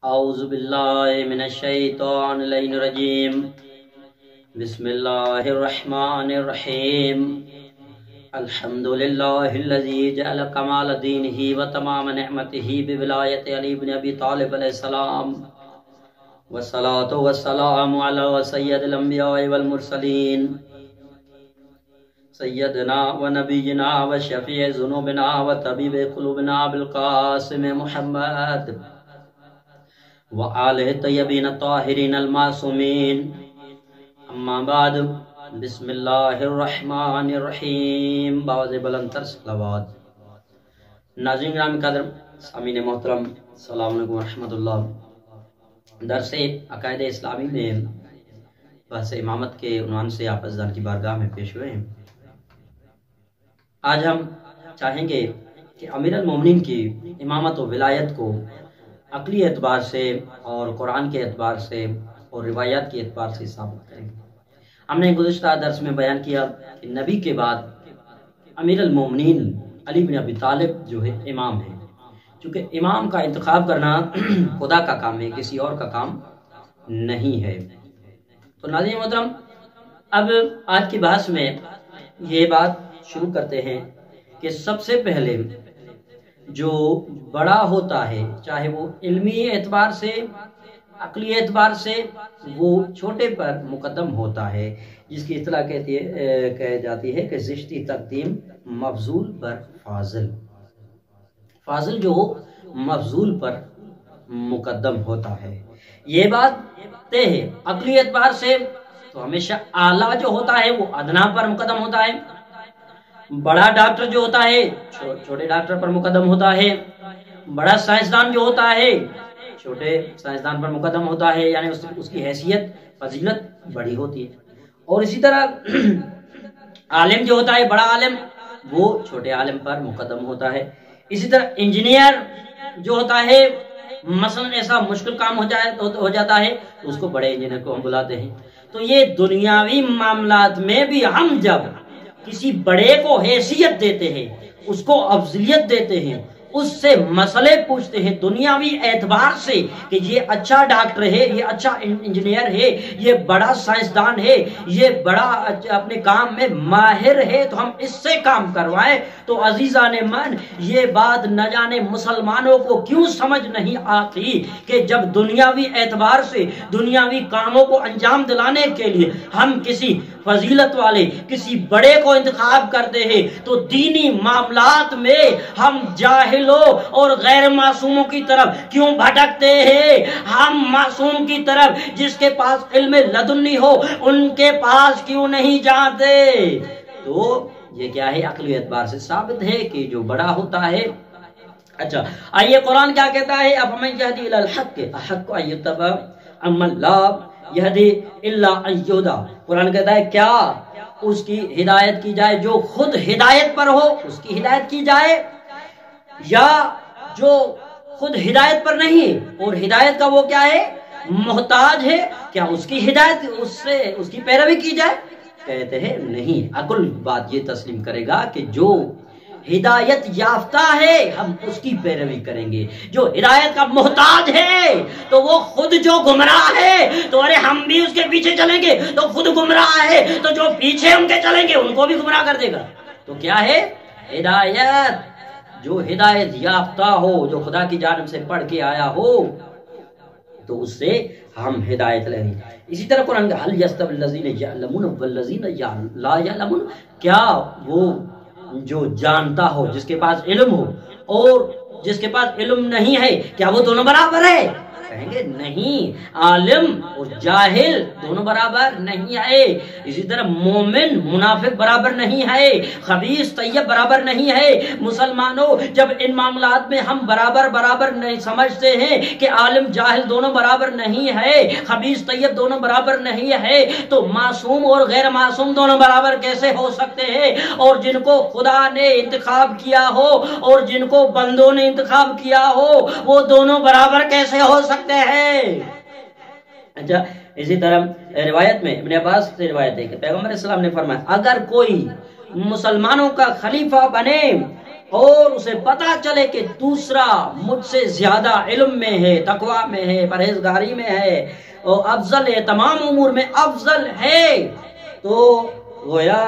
اعوذ باللہ من الشیطان الرجیم بسم اللہ الرحمن الرحیم الحمدللہ الذی جعل کمال دینہ و تمام نعمتہ بولایت علی بن ابی طالب علیہ السلام والصلاة والسلام علی سید الانبیاء والمرسلین سیدنا و نبینا و شفیع ذنوبنا و طبیب قلوبنا بالقاسم محمد وآلہ طیبین الطاہرین المعصومین اما بعد بسم اللہ الرحمن الرحیم باوز بلندتر صلوات۔ ناظرین گرامی قدر، سامعین محترم، السلام علیکم ورحمۃ اللہ۔ درس عقائد اسلامی میں بحث امامت کے عنوان سے آپ ازدان کی بارگاہ میں پیش ہوئے ہیں۔ آج ہم چاہیں گے کہ امیر المومنین کی امامت و ولایت کو عقلی اعتبار سے اور قرآن کے اعتبار سے اور روایات کے اعتبار سے ثابت کریں۔ ہم نے گزشتہ درس میں بیان کیا کہ نبی کے بعد امیر المومنین علی بن ابی طالب جو ہے امام ہیں، چونکہ امام کا انتخاب کرنا خدا کا کام ہے، کسی اور کا کام نہیں ہے۔ تو ناظرین محترم، اب آج کی بحث میں یہ بات شروع کرتے ہیں کہ سب سے پہلے جو بڑا ہوتا ہے، چاہے وہ علمی اعتبار سے، عقلی اعتبار سے، وہ چھوٹے پر مقدم ہوتا ہے، جس کی اصطلاح کہی جاتی ہے کہ زشتی تقدیم مفضول پر فاضل، فاضل جو مفضول پر مقدم ہوتا ہے۔ یہ بات طے ہے۔ عقلی اعتبار سے تو ہمیشہ اعلیٰ جو ہوتا ہے وہ ادنا پر مقدم ہوتا ہے، بڑا ڈاکٹر جو ہوتا ہے چھوٹے ڈاکٹر پر مقدم ہوتا ہے، بڑا سائنسدان جو ہوتا ہے چھوٹے سائنسدان پر مقدم ہوتا ہے، یعنی اس کی حیثیت فضیلت بڑی ہوتی ہے۔ اور اسی طرح عالم جو ہوتا ہے، بڑا عالم، وہ چھوٹے عالم پر مقدم ہوتا ہے۔ اسی طرح انجینئر جو ہوتا ہے، مثلا ایسا مشکل کام ہو جاتا ہے تو اس کو بڑے انجینئر کو ہم بلاتے ہیں۔ تو یہ دنیاوی معاملات میں بھی ہم جب کسی بڑے کو حیثیت دیتے ہیں، اس کو افضلیت دیتے ہیں، اس سے مسئلے پوچھتے ہیں دنیاوی اعتبار سے کہ یہ اچھا ڈاکٹر ہے، یہ اچھا انجینئر ہے، یہ بڑا سائنسدان ہے، یہ بڑا اپنے کام میں ماہر ہے، تو ہم اس سے کام کروائیں۔ تو عزیزان من، یہ بات نہ جانے مسلمانوں کو کیوں سمجھ نہیں آتی کہ جب دنیاوی اعتبار سے دنیاوی کاموں کو انجام دلانے کے لیے ہم کسی فضیلت والے، کسی بڑے کو انتخاب کرتے ہیں، تو دینی معاملات میں ہم جاہلوں اور غیر معصوموں کی طرف کیوں بھٹکتے ہیں؟ ہم معصوم کی طرف، جس کے پاس علم لدنی ہو، ان کے پاس کیوں نہیں جاتے؟ تو یہ کیا ہے؟ عقلی اعتبار سے ثابت ہے کہ جو بڑا ہوتا ہے۔ اچھا، آئیے قرآن کیا کہتا ہے؟ اب ہمیں یہدی الی الحق احق ان یتبع امن لا یہدی الا ان یہدی۔ قرآن کہتا ہے کیا اس کی ہدایت کی جائے جو خود ہدایت پر ہو، اس کی ہدایت کی جائے، یا جو خود ہدایت پر نہیں اور ہدایت کا وہ کیا ہے؟ محتاج ہے، کیا اس کی ہدایت اس کی پیروی کی جائے؟ کہتے ہیں نہیں۔ عقل بات یہ تسلیم کرے گا کہ جو ہدایت یافتہ ہے ہم اس کی پیروی کریں گے، جو ہدایت کا محتاج ہے تو وہ خود جو گمراہ ہے تو ارے ہم بھی اس کے پیچھے چلیں گے، تو خود گمراہ ہے تو جو پیچھے ان کے چلیں گے ان کو بھی گمراہ کر دے گا۔ تو کیا ہے؟ ہدایت، جو ہدایت یافتہ ہو، جو خدا کی جانب سے پڑھ کے آیا ہو، تو اس سے ہم ہدایت لیں گے۔ اسی طرح قرآن کا حل یستوی الذین یعلمون والذین لا یعلمون، کیا وہ جو جانتا ہو، جس کے پاس علم ہو، اور جس کے پاس علم نہیں ہے، کیا وہ دونوں برابر ہے؟ کہیں گے نہیں، عالم اور جاہل دونوں برابر نہیں ہے۔ اسی طرح مومن منافق برابر نہیں ہے، خبیث طیب برابر نہیں ہے۔ مسلمانوں، جب ان معاملات میں ہم برابر نہیں سمجھتے ہیں کہ عالم جاہل دونوں برابر نہیں ہے، خبیث طیب دونوں برابر نہیں ہے، تو معصوم اور غیر معصوم دونوں برابر کیسے ہو سکتے ہیں؟ اور جن کو خدا نے انتخاب کیا ہو اور جن کو بندوں نے انتخاب کیا ہو، وہ دونوں برابر کیسے ہو سکتے ہیں؟ اچھا، اسی طرح روایت میں ابن عباس سے روایت ہے کہ پیغمبر اسلام نے فرمایا اگر کوئی مسلمانوں کا خلیفہ بنے اور اسے پتا چلے کہ دوسرا مجھ سے زیادہ علم میں ہے، تقوی میں ہے، پرہیزگاری میں ہے اور افضل ہے، تمام امور میں افضل ہے، تو گویا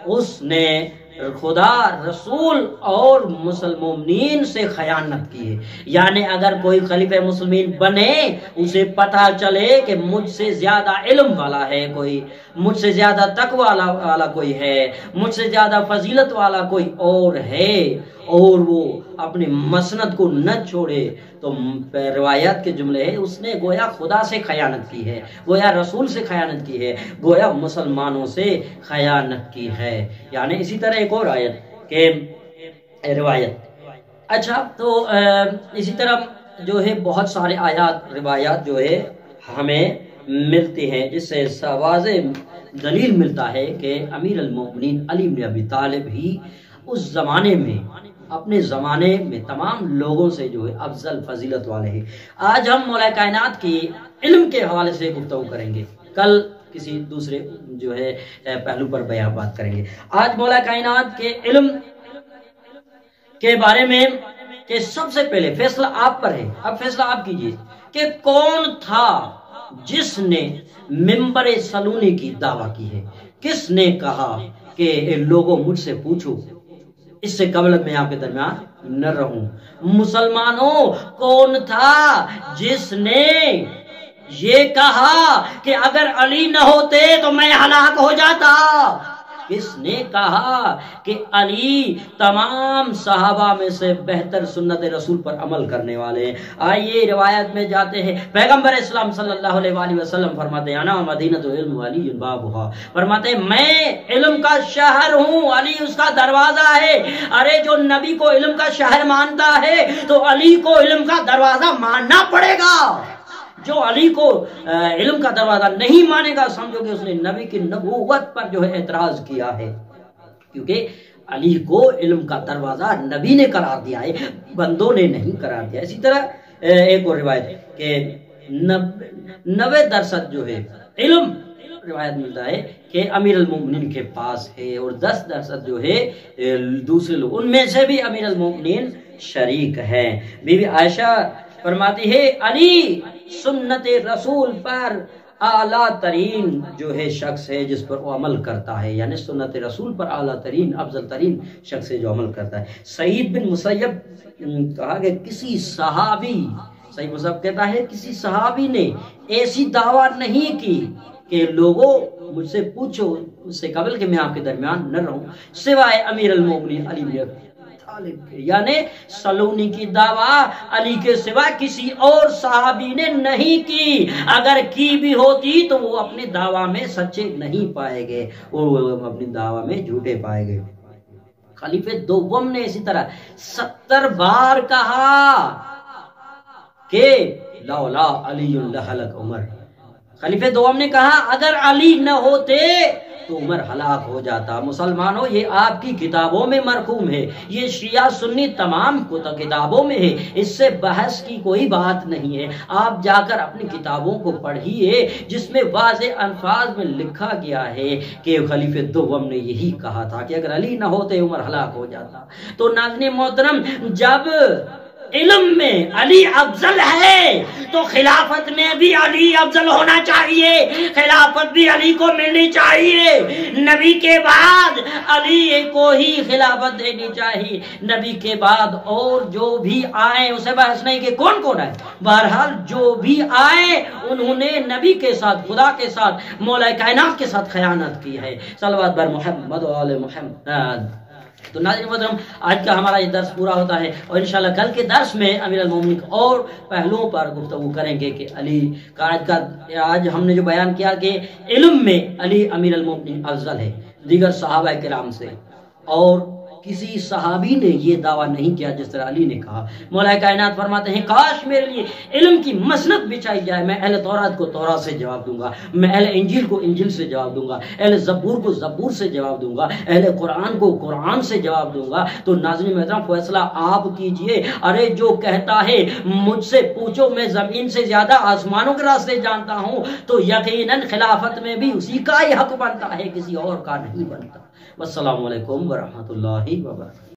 اس نے خدا، رسول اور مومنین سے خیانت کی ہے۔ یعنی اگر کوئی خلیفہ مسلمین بنے، اسے پتہ چلے کہ مجھ سے زیادہ علم والا ہے کوئی، مجھ سے زیادہ تقوی والا کوئی ہے، مجھ سے زیادہ فضیلت والا کوئی اور ہے، اور وہ اپنے مسند کو نہ چھوڑے، تو روایات کے جملے ہیں، اس نے گویا خدا سے خیانت کی ہے، گویا رسول سے خیانت کی ہے، گویا مسلمانوں سے خیانت کی ہے۔ یعنی اسی طرح ایک اور آیت کہ روایت، اچھا تو اسی طرح جو ہے بہت سارے آیات روایات جو ہے ہمیں ملتی ہیں، جس سے واضح دلیل ملتا ہے کہ امیر المومنین علی بن ابی طالب ہی اس زمانے میں، اپنے زمانے میں تمام لوگوں سے جو ہے افضل فضیلت والے ہیں۔ آج ہم مولا کائنات کی علم کے حوالے سے گفتگو کریں گے، کل کسی دوسرے جو ہے پہلو پر بیان بات کریں گے۔ آج مولا کائنات کے علم کے بارے میں کہ سب سے پہلے فیصلہ آپ پر ہے، اب فیصلہ آپ کیجئے کہ کون تھا جس نے منبر سلونی کی دعویٰ کی ہے، کس نے کہا کہ لوگوں مجھ سے پوچھو، اس سے قبل میں آپ کے درمیان نہ رہوں۔ مسلمانوں، کون تھا جس نے یہ کہا کہ اگر علی نہ ہوتے تو میں ہلاک ہو جاتا؟ کس نے کہا کہ علی تمام صحابہ میں سے بہتر سنت رسول پر عمل کرنے والے ہیں؟ آئیے روایت میں جاتے ہیں، پیغمبر اسلام صلی اللہ علیہ وآلہ وسلم فرماتے ہیں، انا مدینۃ العلم علی بابھا، فرماتے ہیں میں علم کا شہر ہوں، علی اس کا دروازہ ہے۔ ارے جو نبی کو علم کا شہر مانتا ہے تو علی کو علم کا دروازہ ماننا پڑے گا۔ جو علی کو علم کا دروازہ نہیں مانے گا، سمجھو کہ اس نے نبی کی نبوت پر جو ہے اعتراض کیا ہے، کیونکہ علی کو علم کا دروازہ نبی نے قرار دیا ہے، بندوں نے نہیں قرار دیا۔ اسی طرح ایک اور روایت ہے کہ 90% جو ہے علم روایت ملتا ہے کہ امیر المومنین کے پاس ہے، اور 10% جو ہے دوسرے لوگ، ان میں سے بھی امیر المومنین شریک ہیں۔ بی بی عائشہ فرماتی ہے علی سنت رسول پر اعلیٰ ترین جو ہے شخص ہے جس پر وہ عمل کرتا ہے، یعنی سنت رسول پر اعلیٰ ترین افضل ترین شخص ہے جو عمل کرتا ہے۔ سعید بن مسیب کہا کہ کسی صحابی، سعید مسیب کہتا ہے کسی صحابی نے ایسی دعویٰ نہیں کی کہ لوگوں مجھ سے پوچھو اس سے قبل کہ میں آپ کے درمیان نہ رہوں، سوائے امیر المومنین علی بن ابی طالب کے، یعنی سلونی کی دعویٰ علی کے سوا کسی اور صحابی نے نہیں کی۔ اگر کی بھی ہوتی تو وہ اپنے دعویٰ میں سچے نہیں پائے گئے، اور وہ اپنی دعویٰ میں جھوٹے پائے گئے۔ خلیفہ دوم نے اسی طرح 70 بار کہا کہ لولا علی لہلک عمر، خلیفہ دوم نے کہا اگر علی نہ ہوتے تو عمر ہلاک ہو جاتا۔ مسلمانوں، یہ آپ کی کتابوں میں مرقوم ہے، یہ شیعہ سنی تمام کتابوں میں ہے، اس سے بحث کی کوئی بات نہیں ہے۔ آپ جا کر اپنی کتابوں کو پڑھیے جس میں واضح الفاظ میں لکھا گیا ہے کہ خلیفہ دوم نے یہی کہا تھا کہ اگر علی نہ ہوتے عمر ہلاک ہو جاتا۔ تو ناظرین محترم، جب علم میں علی افضل ہے تو خلافت میں بھی علی افضل ہونا چاہیے، خلافت بھی علی کو ملنی چاہیے، نبی کے بعد علی کو ہی خلافت دینی چاہیے، نبی کے بعد اور جو بھی آئے اسے بحث نہیں کہ کون کون ہے، بہرحال جو بھی آئے انہوں نے نبی کے ساتھ، خدا کے ساتھ، مولا کائنات کے ساتھ خیانت کی ہے۔ صلوات بر محمد و آل محمد۔ تو ناظرین محترم، آج کا ہمارا یہ درس پورا ہوتا ہے، اور انشاءاللہ کل کے درس میں امیر المومنین اور پہلوؤں پر گفتگو کریں گے کہ علی کا آج ہم نے جو بیان کیا کہ علم میں علی امیر المومنین افضل ہے دیگر صحابہ کرام سے، اور کسی صحابی نے یہ دعویٰ نہیں کیا جس طرح علی نے کہا۔ مولا کائنات فرماتے ہیں کاش میرے لیے علم کی مسند بچھائی جائے، میں اہل تورات کو تورات سے جواب دوں گا، میں اہل انجیل کو انجیل سے جواب دوں گا، اہل زبور کو زبور سے جواب دوں گا، اہل قرآن کو قرآن سے جواب دوں گا۔ تو ناظرین محترم، فیصلہ آپ کیجئے۔ ارے جو کہتا ہے مجھ سے پوچھو میں زمین سے زیادہ آسمانوں کے راستے جانتا ہوں، تو یقیناً خلافت میں بھی اسی کا ہی حق بنتا ہے، کسی اور کا نہیں بنتا۔ والسلام علیکم ورحمۃ اللہ وبرکاتہ۔